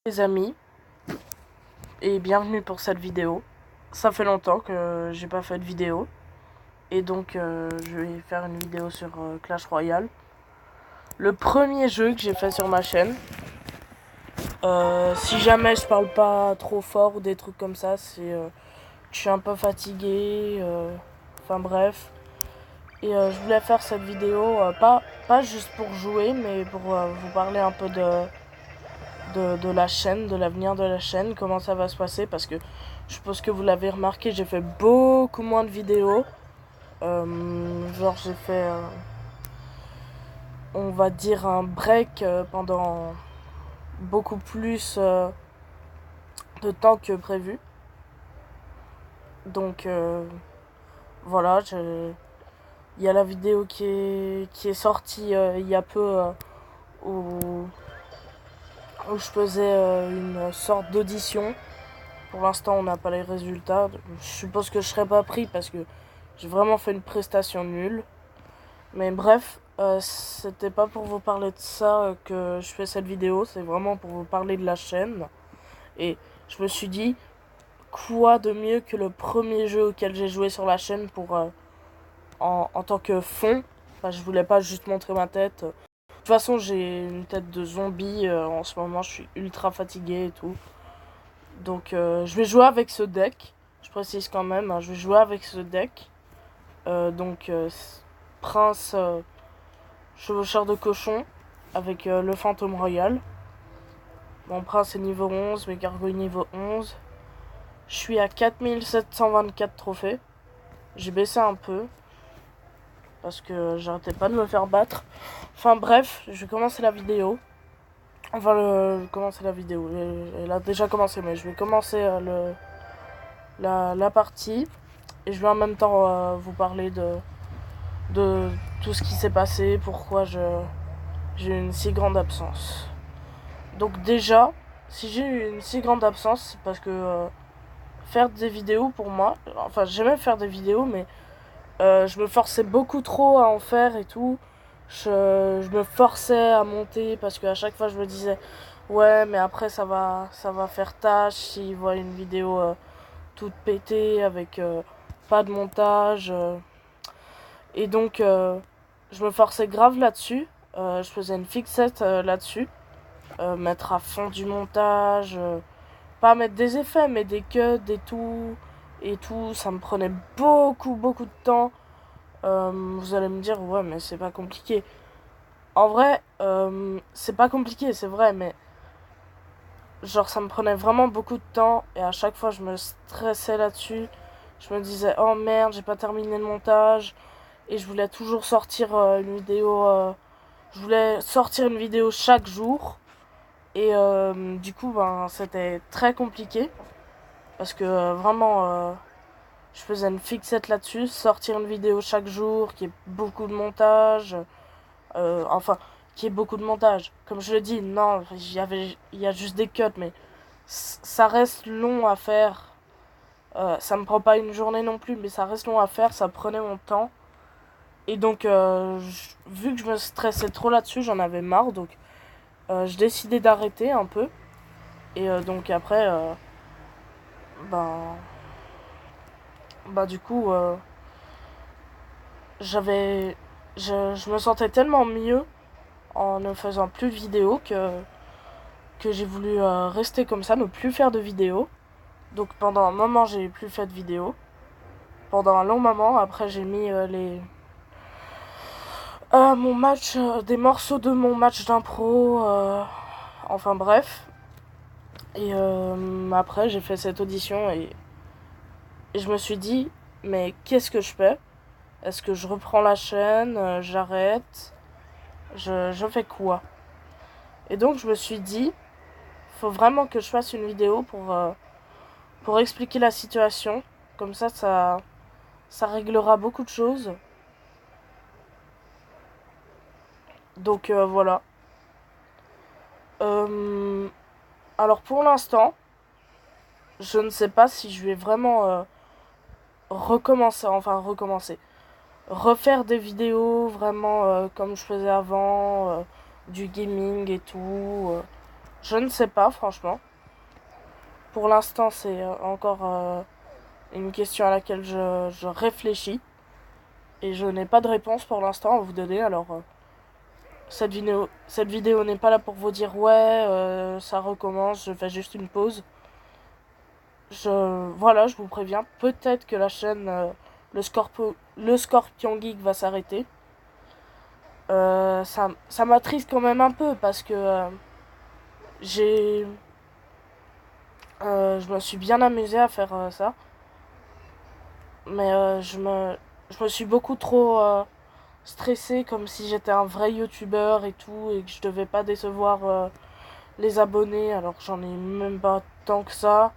Les amis, et bienvenue pour cette vidéo. Ça fait longtemps que j'ai pas fait de vidéo, et donc je vais faire une vidéo sur Clash Royale. Le premier jeu que j'ai fait sur ma chaîne. Si jamais je parle pas trop fort ou des trucs comme ça, c'est que je suis un peu fatigué, enfin bref. Et je voulais faire cette vidéo, pas juste pour jouer, mais pour vous parler un peu de la chaîne, de l'avenir de la chaîne, comment ça va se passer, parce que je pense que vous l'avez remarqué, j'ai fait beaucoup moins de vidéos. Genre j'ai fait, on va dire, un break pendant beaucoup plus de temps que prévu. Donc voilà, il y a la vidéo qui est sortie il y a peu où je faisais une sorte d'audition. Pour l'instant, on n'a pas les résultats. Je suppose que je serai pas pris parce que j'ai vraiment fait une prestation nulle. Mais bref, c'était pas pour vous parler de ça que je fais cette vidéo. C'est vraiment pour vous parler de la chaîne. Et je me suis dit, quoi de mieux que le premier jeu auquel j'ai joué sur la chaîne pour en tant que fond. Enfin, je voulais pas juste montrer ma tête. De toute façon, j'ai une tête de zombie en ce moment. Je suis ultra fatigué et tout. Donc je vais jouer avec ce deck. Je précise quand même, hein, je vais jouer avec ce deck. Donc Prince Chevaucheur de Cochon avec le Fantôme Royal. Mon Prince est niveau 11, mes gargouilles niveau 11. Je suis à 4724 trophées. J'ai baissé un peu parce que j'arrêtais pas de me faire battre. Enfin bref, je vais commencer la vidéo. Enfin, commencer la vidéo. Elle a déjà commencé, mais je vais commencer la partie. Et je vais en même temps vous parler de tout ce qui s'est passé, pourquoi j'ai eu une si grande absence. Donc déjà, si j'ai eu une si grande absence, c'est parce que faire des vidéos pour moi, enfin j'aimais faire des vidéos, mais je me forçais beaucoup trop à en faire et tout. Je me forçais à monter parce qu'à chaque fois je me disais ouais mais après ça va faire tâche s'ils voient une vidéo toute pétée avec pas de montage. Et donc, je me forçais grave là-dessus. Je faisais une fixette là-dessus. Mettre à fond du montage. Pas mettre des effets, mais des cuts et tout. Et tout. Ça me prenait beaucoup de temps. Vous allez me dire, ouais, mais c'est pas compliqué. En vrai, c'est pas compliqué, c'est vrai, mais genre, ça me prenait vraiment beaucoup de temps. Et à chaque fois, je me stressais là-dessus. Je me disais, oh merde, j'ai pas terminé le montage. Et je voulais toujours sortir une vidéo. Je voulais sortir une vidéo chaque jour. Et du coup, ben, c'était très compliqué. Parce que vraiment, je faisais une fixette là-dessus. Sortir une vidéo chaque jour, qui est beaucoup de montage. Enfin, qui est beaucoup de montage. Comme je le dis, non, il y a juste des cuts, mais ça reste long à faire. Ça me prend pas une journée non plus, mais ça reste long à faire. Ça prenait mon temps. Et donc, vu que je me stressais trop là-dessus, j'en avais marre. Donc, je décidais d'arrêter un peu. Et donc, après, ben, du coup, j'avais. Je me sentais tellement mieux en ne faisant plus de vidéos que j'ai voulu rester comme ça, ne plus faire de vidéos. Donc, pendant un moment, j'ai plus fait de vidéos. Pendant un long moment, après, j'ai mis mon match, des morceaux de mon match d'impro. Enfin, bref. Et après, j'ai fait cette audition et je me suis dit, mais qu'est-ce que je fais? Est-ce que je reprends la chaîne? J'arrête? Je fais quoi? Et donc, je me suis dit, faut vraiment que je fasse une vidéo pour expliquer la situation. Comme ça réglera beaucoup de choses. Donc, voilà. Alors, pour l'instant, je ne sais pas si je vais vraiment recommencer. Refaire des vidéos vraiment comme je faisais avant, du gaming et tout. Je ne sais pas, franchement. Pour l'instant, c'est encore une question à laquelle je réfléchis. Et je n'ai pas de réponse pour l'instant à vous donner. Alors, cette vidéo n'est pas là pour vous dire ouais, ça recommence, je fais juste une pause. Voilà, je vous préviens. Peut-être que la chaîne le Scorpion Geek va s'arrêter. Ça m'attriste quand même un peu parce que j'ai je me suis bien amusée à faire ça, mais je me suis beaucoup trop stressée, comme si j'étais un vrai youtubeur et tout, et que je devais pas décevoir les abonnés, alors que j'en ai même pas tant que ça.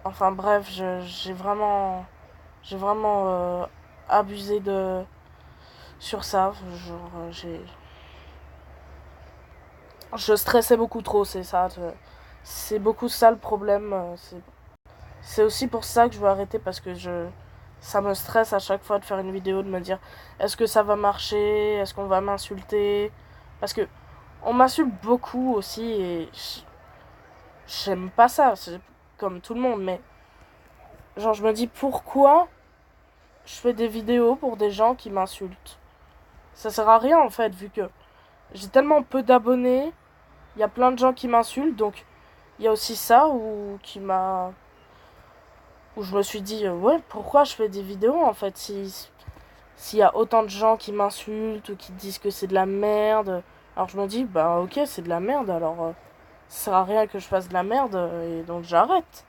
Enfin bref, j'ai vraiment abusé sur ça. Genre, je stressais beaucoup trop, c'est ça. C'est beaucoup ça le problème. C'est aussi pour ça que je veux arrêter parce que ça me stresse à chaque fois de faire une vidéo, de me dire est-ce que ça va marcher, est-ce qu'on va m'insulter, parce que on m'insulte beaucoup aussi et j'aime pas ça, c'est comme tout le monde, mais genre je me dis pourquoi je fais des vidéos pour des gens qui m'insultent. Ça sert à rien en fait vu que j'ai tellement peu d'abonnés, il y a plein de gens qui m'insultent, donc il y a aussi ça où je me suis dit ouais, pourquoi je fais des vidéos en fait s'il y a autant de gens qui m'insultent ou qui disent que c'est de la merde. Alors je me dis bah ok, c'est de la merde, alors ça sert à rien que je fasse de la merde et donc j'arrête.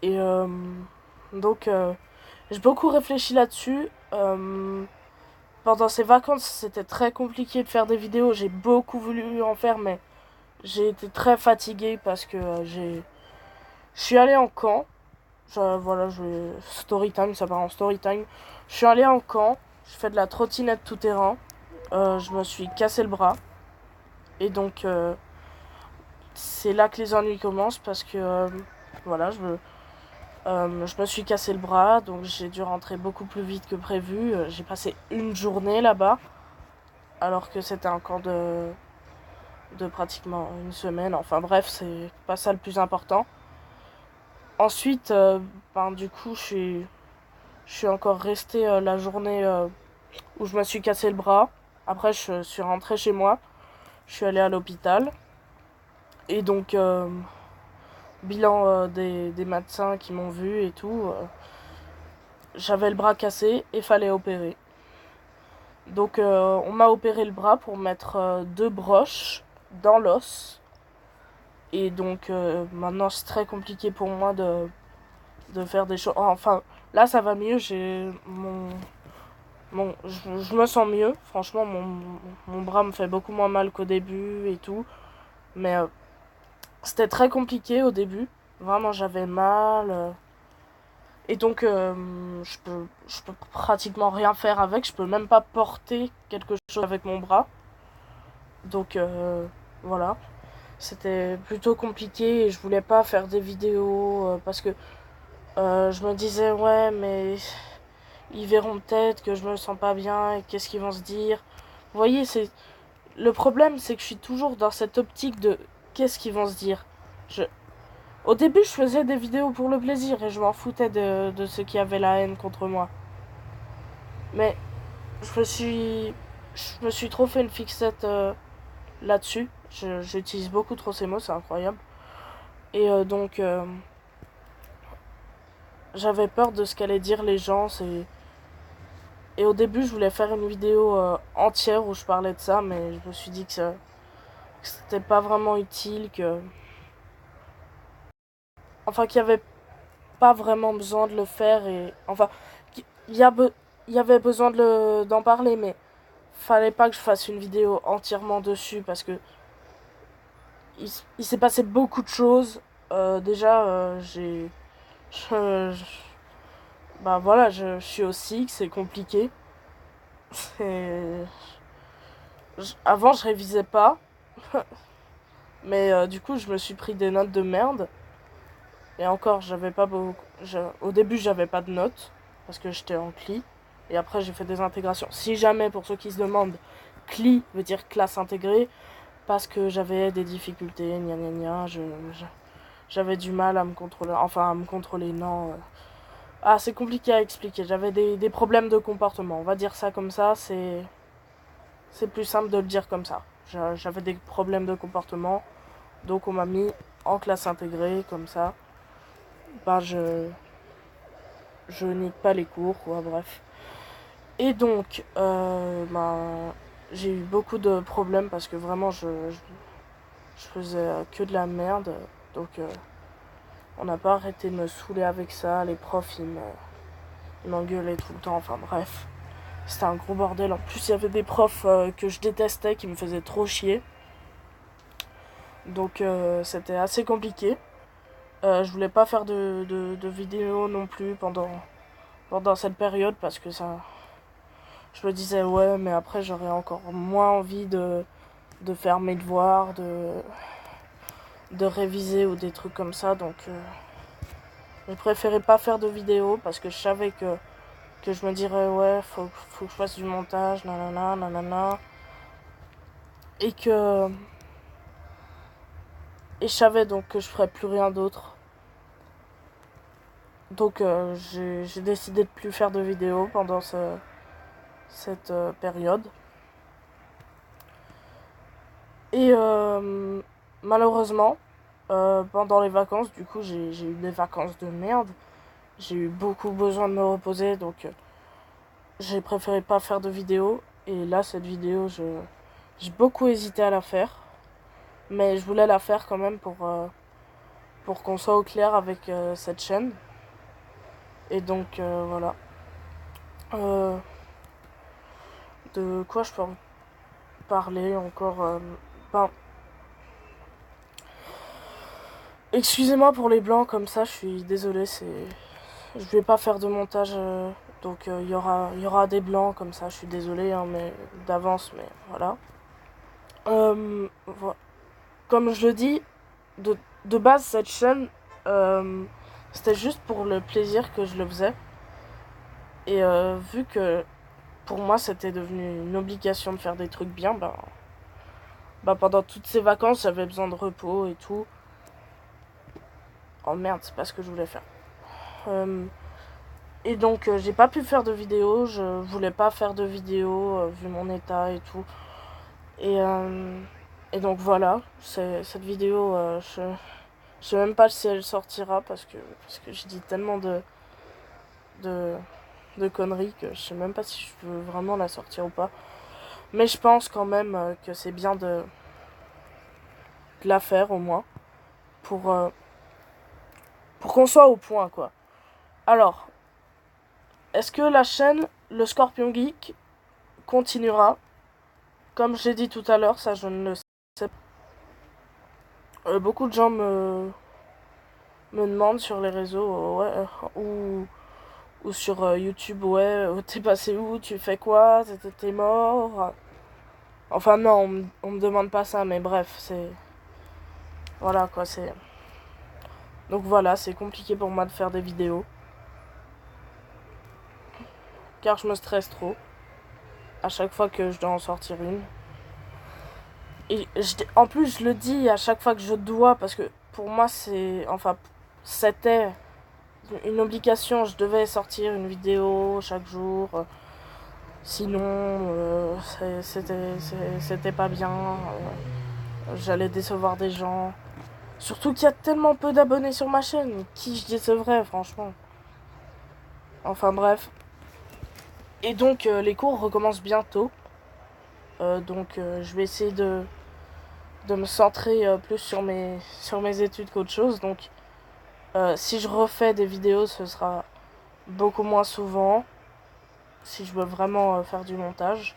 Et donc j'ai beaucoup réfléchi là-dessus. Pendant ces vacances, c'était très compliqué de faire des vidéos. J'ai beaucoup voulu en faire, mais j'ai été très fatiguée parce que je suis allée en camp. Voilà, story time, ça part en story time. Je suis allée en camp, je fais de la trottinette tout terrain. Je me suis cassé le bras. Et donc, c'est là que les ennuis commencent parce que, voilà, je me suis cassé le bras. Donc, j'ai dû rentrer beaucoup plus vite que prévu. J'ai passé une journée là-bas. Alors que c'était un camp de pratiquement une semaine. Enfin, bref, c'est pas ça le plus important. Ensuite, du coup, je suis encore restée la journée où je me suis cassé le bras. Après, je suis rentrée chez moi. Je suis allée à l'hôpital. Et donc, bilan des médecins qui m'ont vu et tout, j'avais le bras cassé et fallait opérer. Donc, on m'a opéré le bras pour mettre deux broches dans l'os. Et donc, maintenant, c'est très compliqué pour moi de faire des choses. Enfin, là, ça va mieux. Je me sens mieux. Franchement, mon bras me fait beaucoup moins mal qu'au début et tout. Mais c'était très compliqué au début. Vraiment, j'avais mal. Et donc, je peux pratiquement rien faire avec. Je peux même pas porter quelque chose avec mon bras. Donc, voilà. C'était plutôt compliqué et je voulais pas faire des vidéos parce que je me disais, ouais, mais ils verront peut-être que je me sens pas bien et qu'est-ce qu'ils vont se dire. Vous voyez, le problème, c'est que je suis toujours dans cette optique de qu'est-ce qu'ils vont se dire. Au début, je faisais des vidéos pour le plaisir et je m'en foutais de ceux qui avaient la haine contre moi. Mais je me suis trop fait une fixette là-dessus. J'utilise beaucoup trop ces mots, c'est incroyable. Et donc, j'avais peur de ce qu'allaient dire les gens. Et au début, je voulais faire une vidéo entière où je parlais de ça, mais je me suis dit que c'était pas vraiment utile, enfin, qu'il y avait pas vraiment besoin de le faire et enfin, il y a il y avait besoin d'en parler, mais fallait pas que je fasse une vidéo entièrement dessus parce que il s'est passé beaucoup de choses. Déjà, je- je- bah voilà, je suis au SIG, c'est compliqué. C'est- Avant, je révisais pas, mais du coup, je me suis pris des notes de merde. Et encore, j'avais pas beaucoup. Au début, j'avais pas de notes parce que j'étais en CLI. Et après, j'ai fait des intégrations. Si jamais, pour ceux qui se demandent, CLI veut dire classe intégrée. parce que j'avais des difficultés, gna gna gna, j'avais du mal à me contrôler, enfin à me contrôler, non. Ah, c'est compliqué à expliquer, j'avais des problèmes de comportement, on va dire ça comme ça, c'est plus simple de le dire comme ça. J'avais des problèmes de comportement, donc on m'a mis en classe intégrée, comme ça. Ben je nique pas les cours, quoi, bref. Et donc, ben, j'ai eu beaucoup de problèmes parce que vraiment je faisais que de la merde. Donc on n'a pas arrêté de me saouler avec ça. Les profs ils m'engueulaient tout le temps. Enfin bref, c'était un gros bordel. En plus il y avait des profs que je détestais qui me faisaient trop chier. Donc c'était assez compliqué. Je voulais pas faire de vidéos non plus pendant cette période parce que ça... Je me disais ouais mais après j'aurais encore moins envie de faire mes devoirs, de réviser ou des trucs comme ça. Donc je préférais pas faire de vidéos parce que je savais que je me dirais ouais faut que je fasse du montage, nanana, nanana. Et je savais donc que je ferais plus rien d'autre. Donc j'ai décidé de plus faire de vidéos pendant cette période. Et malheureusement, pendant les vacances, du coup j'ai eu des vacances de merde. J'ai eu beaucoup besoin de me reposer, donc j'ai préféré pas faire de vidéo. Et là, cette vidéo, j'ai beaucoup hésité à la faire. Mais je voulais la faire quand même pour qu'on soit au clair avec cette chaîne. Et donc, voilà. Euh, de quoi je peux parler encore ben, excusez-moi pour les blancs comme ça, je suis désolée, je vais pas faire de montage, donc il y aura des blancs comme ça, je suis désolée, hein, mais d'avance, mais voilà. Voilà. Comme je le dis, de base, cette chaîne, c'était juste pour le plaisir que je le faisais. Et vu que pour moi, c'était devenu une obligation de faire des trucs bien, ben pendant toutes ces vacances, j'avais besoin de repos et tout. Oh merde, c'est pas ce que je voulais faire. Et donc, j'ai pas pu faire de vidéo, je voulais pas faire de vidéo vu mon état et tout. Et donc voilà, cette vidéo, je sais même pas si elle sortira parce que je dis tellement de, de conneries que je sais même pas si je veux vraiment la sortir ou pas. Mais je pense quand même que c'est bien de la faire au moins pour qu'on soit au point quoi. Alors, est-ce que la chaîne Le Scorpion Geek continuera? Comme j'ai dit tout à l'heure, ça je ne le sais pas. Beaucoup de gens me demandent sur les réseaux, ouais, ou sur YouTube, ouais, t'es passé où, tu fais quoi, t'es mort. Enfin non, on me demande pas ça, mais bref, c'est... Voilà quoi, c'est... Donc voilà, c'est compliqué pour moi de faire des vidéos. Car je me stresse trop. À chaque fois que je dois en sortir une. Et en plus, je le dis à chaque fois que je dois, parce que pour moi, c'est... Enfin, c'était une obligation. Je devais sortir une vidéo chaque jour. Sinon, c'était pas bien. J'allais décevoir des gens. Surtout qu'il y a tellement peu d'abonnés sur ma chaîne. Qui je décevrais, franchement. Enfin bref. Et donc, les cours recommencent bientôt. Donc, je vais essayer de me centrer plus sur mes études qu'autre chose. Donc, si je refais des vidéos, ce sera beaucoup moins souvent. Si je veux vraiment faire du montage.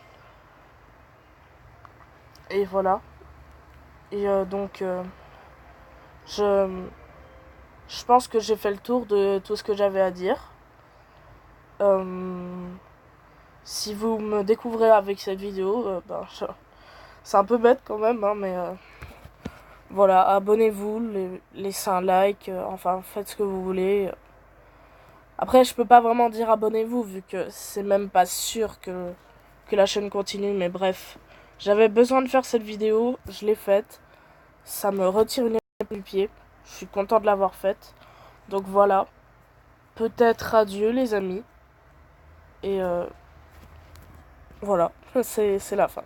Et voilà. Et donc, je pense que j'ai fait le tour de tout ce que j'avais à dire. Si vous me découvrez avec cette vidéo, c'est un peu bête quand même, hein, mais voilà, abonnez-vous, laissez un like, enfin faites ce que vous voulez. Après, je peux pas vraiment dire abonnez-vous vu que c'est même pas sûr que la chaîne continue, mais bref, J'avais besoin de faire cette vidéo, je l'ai faite. Ça me retire une épine du pied. Je suis content de l'avoir faite. Donc voilà. Peut-être adieu les amis. Et voilà, c'est la fin.